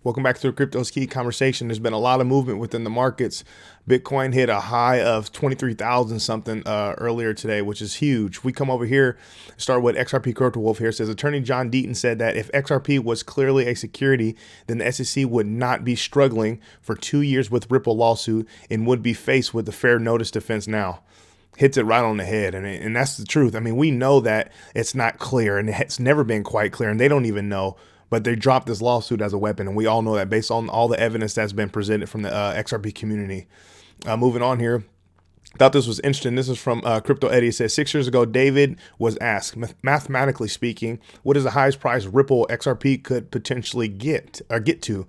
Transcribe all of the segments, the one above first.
Welcome back to the Crypto's Key conversation. There's been a lot of movement within the markets. Bitcoin hit a high of 23,000 something earlier today, which is huge. We come over here, start with XRP Crypto Wolf here. It says Attorney John Deaton said that if XRP was clearly a security, then the SEC would not be struggling for 2 years with Ripple lawsuit and would be faced with the fair notice defense now. Hits it right on the head. And that's the truth. I mean, we know that it's not clear and it's never been quite clear and they don't even know. But they dropped this lawsuit as a weapon, and we all know that based on all the evidence that's been presented from the XRP community. Moving on here, thought this was interesting. This is from Crypto Eddie. It says 6 years ago, David was asked, mathematically speaking, what is the highest price Ripple XRP could potentially get to?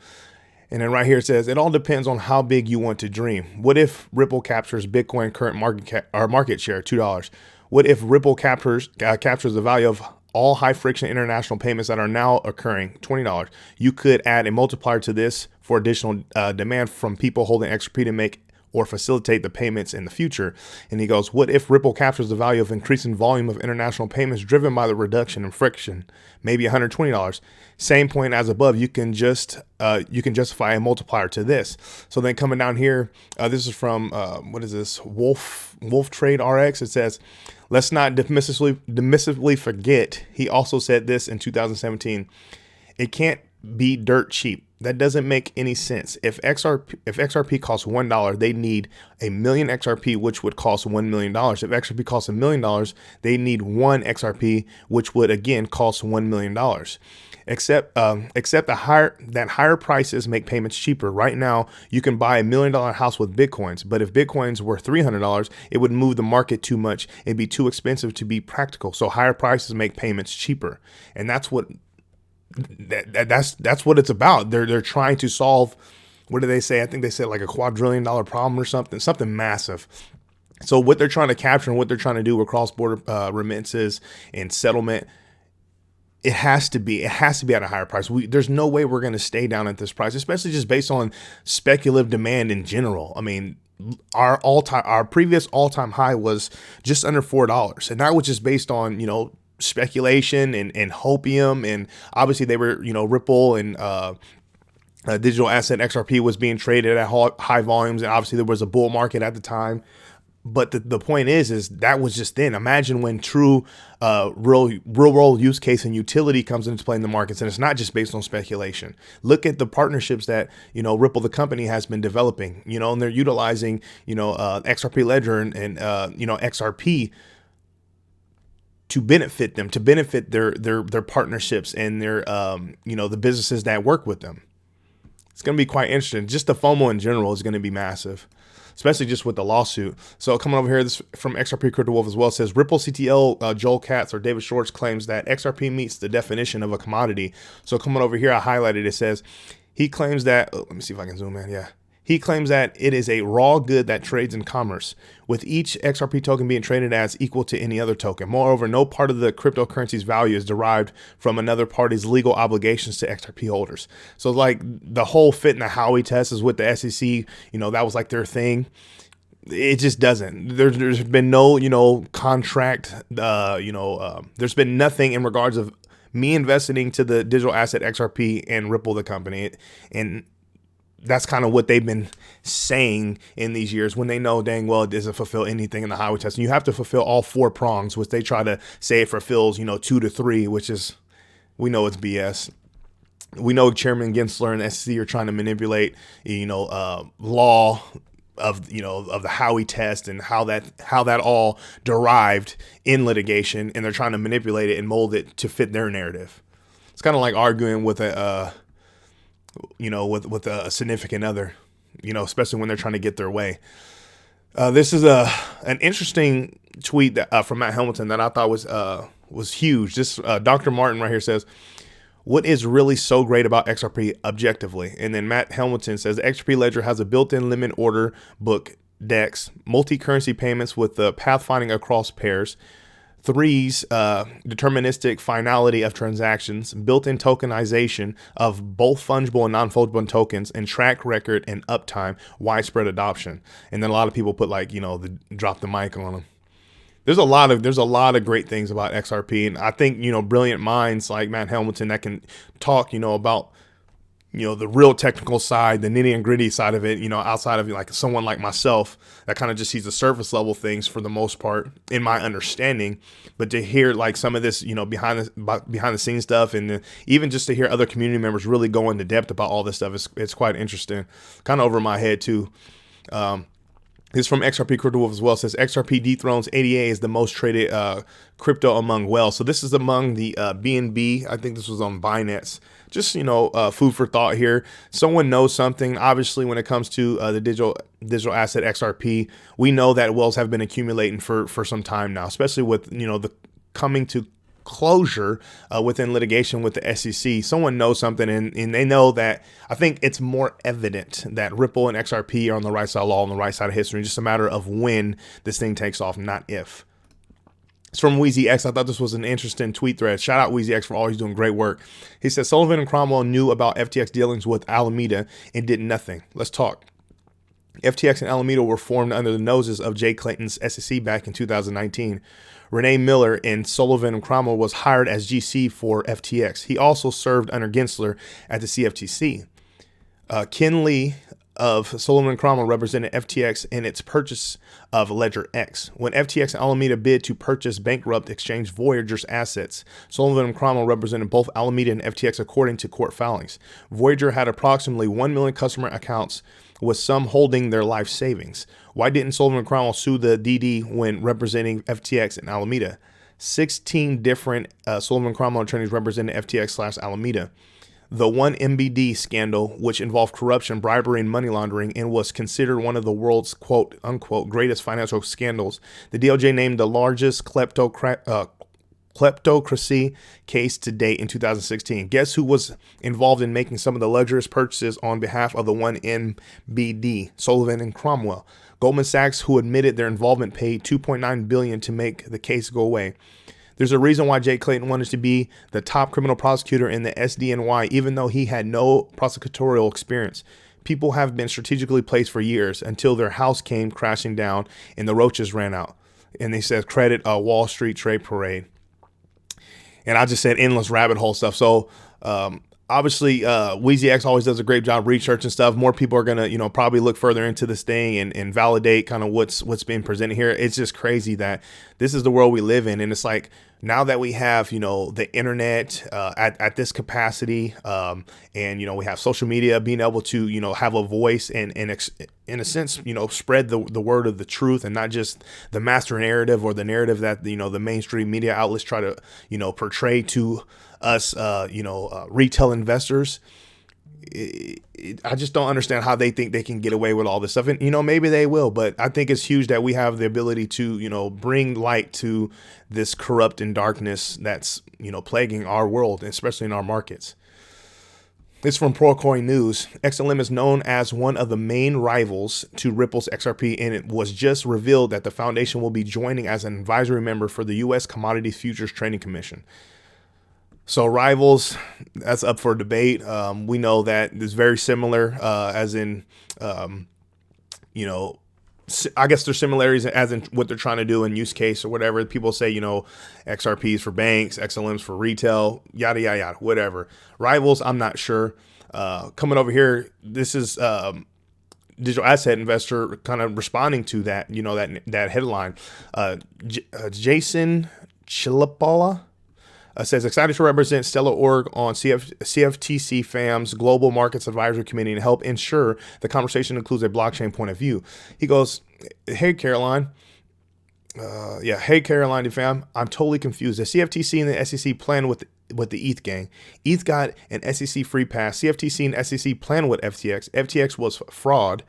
And then right here it says, it all depends on how big you want to dream. What if Ripple captures Bitcoin current market share, $2? What if Ripple captures the value of all high friction international payments that are now occurring, $20. You could add a multiplier to this for additional demand from people holding XRP to make or facilitate the payments in the future. And he goes, what if Ripple captures the value of increasing volume of international payments driven by the reduction in friction, maybe $120. Same point as above, you can justify a multiplier to this. So then coming down here, this is from, what is this? Wolf Trade RX. It says, let's not dismissively forget, he also said this in 2017, it can't be dirt cheap. That doesn't make any sense. If XRP costs $1, they need a million XRP, which would cost $1 million. If XRP costs $1 million, they need one XRP, which would again cost $1 million. Except that higher prices make payments cheaper. Right now, you can buy $1 million house with Bitcoins, but if Bitcoins were $300, it would move the market too much. It'd be too expensive to be practical. So higher prices make payments cheaper, and that's what it's about. They're trying to solve. What do they say? I think they said like a $250 billion problem or something massive. So what they're trying to capture and what they're trying to do with cross-border remittances and settlement. It has to be at a higher price. There's no way we're going to stay down at this price, especially just based on speculative demand in general. I mean, our previous all-time high was just under $4, and that was just based on, speculation and hopium, and obviously they were, Ripple and digital asset XRP was being traded at high volumes, and obviously there was a bull market at the time. But the point is that was just then. Imagine when true real world use case and utility comes into play in the markets, and it's not just based on speculation. Look at the partnerships that, Ripple, the company, has been developing, and they're utilizing, XRP Ledger and XRP to benefit them, to benefit their partnerships and their, the businesses that work with them. It's going to be quite interesting. Just the FOMO in general is going to be massive, especially just with the lawsuit. So coming over here, this from XRP Crypto Wolf as well, says Ripple CTO Joel Katz or David Schwartz claims that XRP meets the definition of a commodity. So coming over here, I highlighted, it says he claims that, let me see if I can zoom in. Yeah. He claims that it is a raw good that trades in commerce, with each XRP token being traded as equal to any other token. Moreover, no part of the cryptocurrency's value is derived from another party's legal obligations to XRP holders. So like the whole fit in the Howey test is with the SEC, that was like their thing. It just doesn't. There's been no, contract, there's been nothing in regards of me investing to the digital asset XRP and Ripple, the company. And that's kind of what they've been saying in these years, when they know dang well it doesn't fulfill anything in the Howey test. And you have to fulfill all 4 prongs, which they try to say it fulfills, 2 to 3, which is, we know it's BS. We know Chairman Gensler and the SEC are trying to manipulate, law of the Howey test and how that all derived in litigation, and they're trying to manipulate it and mold it to fit their narrative. It's kind of like arguing with with a significant other, especially when they're trying to get their way. This is an interesting tweet that, from Matt Hamilton that I thought was huge. This Dr. Martin right here says, what is really so great about XRP objectively? And then Matt Hamilton says, the XRP ledger has a built-in limit order book, DEX, multi-currency payments with the pathfinding across pairs, 3's deterministic finality of transactions, built-in tokenization of both fungible and non-fungible tokens, and track record and uptime, widespread adoption. And then a lot of people put drop the mic on them. There's a lot of great things about XRP, and I think brilliant minds like Matt Hamilton that can talk about the real technical side, the nitty and gritty side of it, outside of like someone like myself that kind of just sees the surface level things for the most part in my understanding. But to hear like some of this, behind the scenes stuff, and even just to hear other community members really go into depth about all this stuff, it's quite interesting, kind of over my head too. This is from XRP Crypto Wolf as well. It says XRP dethrones ADA is the most traded crypto among whales. So this is among the BNB. I think this was on Binance. Just, food for thought here. Someone knows something. Obviously, when it comes to the digital asset XRP, we know that whales have been accumulating for some time now, especially with, the coming to closure within litigation with the SEC. Someone knows something, and they know that. I think it's more evident that Ripple and XRP are on the right side of law, on the right side of history. Just a matter of when this thing takes off, not if. It's from Wheezy X. I thought this was an interesting tweet thread. Shout out Wheezy X for always doing great work. He says Sullivan and Cromwell knew about FTX dealings with Alameda and did nothing. Let's talk. FTX and Alameda were formed under the noses of Jay Clayton's SEC back in 2019. Renee Miller and Sullivan and Cromwell was hired as GC for FTX. He also served under Gensler at the CFTC. Ken Lee of Sullivan and Cromwell represented FTX in its purchase of Ledger X. When FTX and Alameda bid to purchase bankrupt exchange Voyager's assets, Sullivan and Cromwell represented both Alameda and FTX according to court filings. Voyager had approximately 1 million customer accounts, with some holding their life savings. Why didn't Sullivan and Cromwell sue the DD when representing FTX and Alameda? 16 different Sullivan and Cromwell attorneys represented FTX/Alameda. The 1MBD scandal, which involved corruption, bribery, and money laundering, and was considered one of the world's quote unquote greatest financial scandals. The DOJ named the largest kleptocracy case to date in 2016. Guess who was involved in making some of the luxurious purchases on behalf of the 1MBD? Sullivan and Cromwell. Goldman Sachs, who admitted their involvement, paid $2.9 billion to make the case go away. There's a reason why Jay Clayton wanted to be the top criminal prosecutor in the SDNY, even though he had no prosecutorial experience. People have been strategically placed for years until their house came crashing down and the roaches ran out. And they said, credit a Wall Street trade parade. And I just said endless rabbit hole stuff. So obviously, Wheezy X always does a great job researching stuff. More people are going to, probably look further into this thing and validate kind of what's being presented here. It's just crazy that this is the world we live in. And it's like, now that we have, the internet at this capacity, and, we have social media being able to, have a voice and in a sense, spread the word of the truth and not just the master narrative or the narrative that, the mainstream media outlets try to, portray to us, retail investors. I just don't understand how they think they can get away with all this stuff. And, maybe they will, but I think it's huge that we have the ability to, bring light to this corrupt and darkness that's, plaguing our world, especially in our markets. It's from Procoin News. XLM is known as one of the main rivals to Ripple's XRP, and it was just revealed that the foundation will be joining as an advisory member for the U.S. Commodities Futures Trading Commission. So rivals, that's up for debate. We know that it's very similar, as in, I guess there's similarities as in what they're trying to do in use case or whatever. People say, XRPs for banks, XLMs for retail, yada, yada, yada, whatever. Rivals, I'm not sure. Coming over here, this is Digital Asset Investor kind of responding to that, that headline. Jason Chilipala says, excited to represent Stellar Org on CFTC FAM's Global Markets Advisory Committee and help ensure the conversation includes a blockchain point of view. He goes, hey, Caroline. Hey, Caroline fam. I'm totally confused. The CFTC and the SEC plan with the ETH gang. ETH got an SEC free pass. CFTC and SEC plan with FTX. FTX was fraud.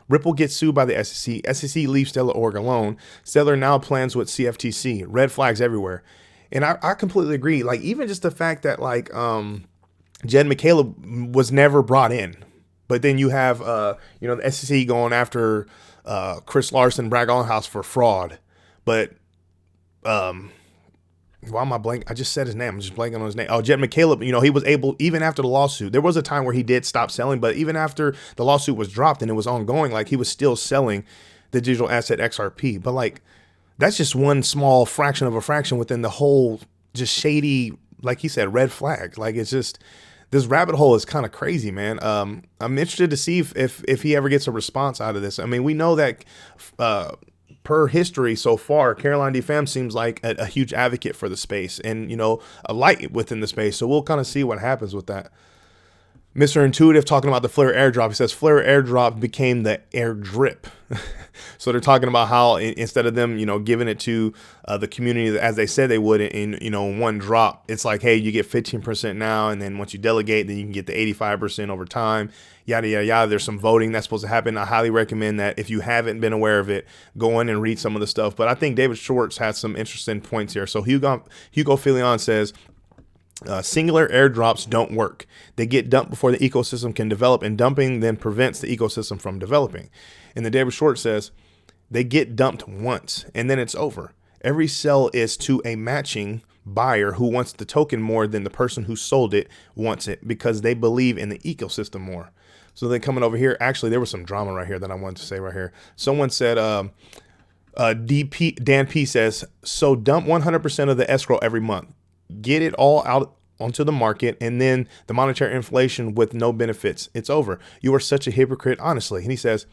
Ripple gets sued by the SEC. SEC leaves Stellar Org alone. Stellar now plans with CFTC. Red flags everywhere. And I completely agree. Like, even just the fact that, like, Jed McCaleb was never brought in. But then you have, the SEC going after Chris Larson, Bragg Allhouse for fraud. But why am I blank? I just said his name. I'm just blanking on his name. Oh, Jed McCaleb, he was able, even after the lawsuit, there was a time where he did stop selling. But even after the lawsuit was dropped and it was ongoing, like, he was still selling the digital asset XRP. But, like, that's just one small fraction of a fraction within the whole just shady, like he said, red flag. Like, it's just, this rabbit hole is kind of crazy, man. I'm interested to see if he ever gets a response out of this. I mean, we know that per history so far, Caroline D. Pham seems like a huge advocate for the space and, a light within the space. So we'll kind of see what happens with that. Mr. Intuitive talking about the Flare airdrop. He says Flare airdrop became the air drip. So they're talking about how instead of them, giving it to the community as they said they would in one drop, it's like, hey, you get 15% now. And then once you delegate, then you can get the 85% over time. Yada, yada, yada. There's some voting that's supposed to happen. I highly recommend that if you haven't been aware of it, go in and read some of the stuff. But I think David Schwartz has some interesting points here. So Hugo Filion says, singular airdrops don't work. They get dumped before the ecosystem can develop, and dumping then prevents the ecosystem from developing. And then David Short says they get dumped once and then it's over. Every sell is to a matching buyer who wants the token more than the person who sold it wants it because they believe in the ecosystem more. So then coming over here, actually, there was some drama right here that I wanted to say right here. Someone said, Dan P says, so dump 100% of the escrow every month. Get it all out onto the market, and then the monetary inflation with no benefits. It's over. You are such a hypocrite, honestly. And he says,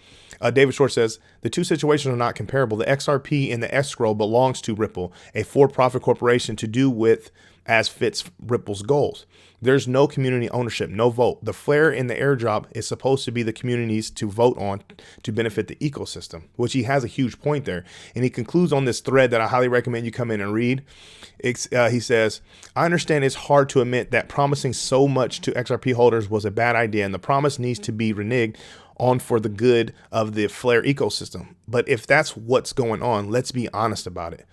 David Short says, the two situations are not comparable. The XRP and the escrow belongs to Ripple, a for-profit corporation to do with as fits Ripple's goals. There's no community ownership, no vote. The flare in the airdrop is supposed to be the communities to vote on to benefit the ecosystem, which he has a huge point there. And he concludes on this thread that I highly recommend you come in and read. He says, I understand it's hard to admit that promising so much to XRP holders was a bad idea, and the promise needs to be reneged on for the good of the flare ecosystem. But if that's what's going on, let's be honest about it.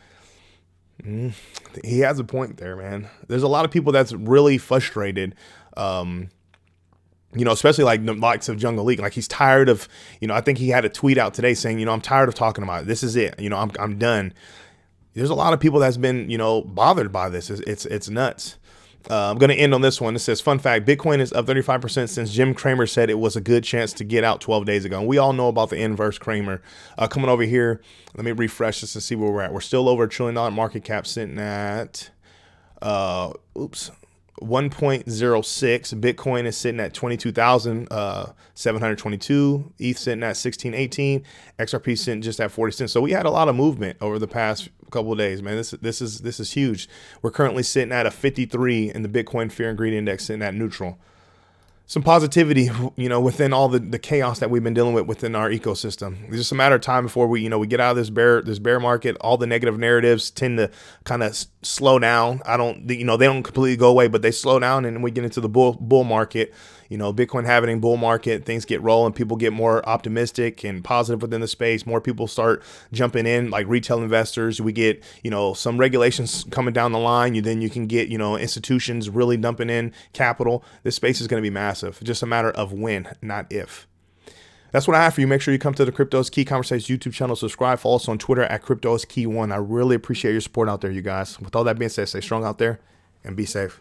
He has a point there, man. There's a lot of people that's really frustrated, especially like the likes of Jungle League. Like he's tired of, I think he had a tweet out today saying, I'm tired of talking about it. This is it. I'm done. There's a lot of people that's been, bothered by this. It's nuts. I'm going to end on this one. It says, fun fact, Bitcoin is up 35% since Jim Cramer said it was a good chance to get out 12 days ago. And we all know about the inverse Cramer. Coming over here, let me refresh this to see where we're at. We're still over $1 trillion market cap, sitting at, 1.06. Bitcoin is sitting at 22,722. ETH sitting at 1618. XRP sitting just at 40 cents. So we had a lot of movement over the past couple of days, man. This is huge. We're currently sitting at a 53 in the Bitcoin Fear and Greed Index, sitting at neutral. Some positivity, within all the chaos that we've been dealing with within our ecosystem. It's just a matter of time before we get out of this bear market. All the negative narratives tend to kind of slow down. They don't completely go away, but they slow down, and we get into the bull market. Bitcoin having a bull market, things get rolling, people get more optimistic and positive within the space. More people start jumping in, like retail investors. We get, some regulations coming down the line. Then you can get, institutions really dumping in capital. This space is going to be massive. Just a matter of when, not if. That's what I have for you. Make sure you come to the Crypto is Key Conversations YouTube channel. Subscribe. Follow us on Twitter at Crypto is Key 1. I really appreciate your support out there, you guys. With all that being said, stay strong out there and be safe.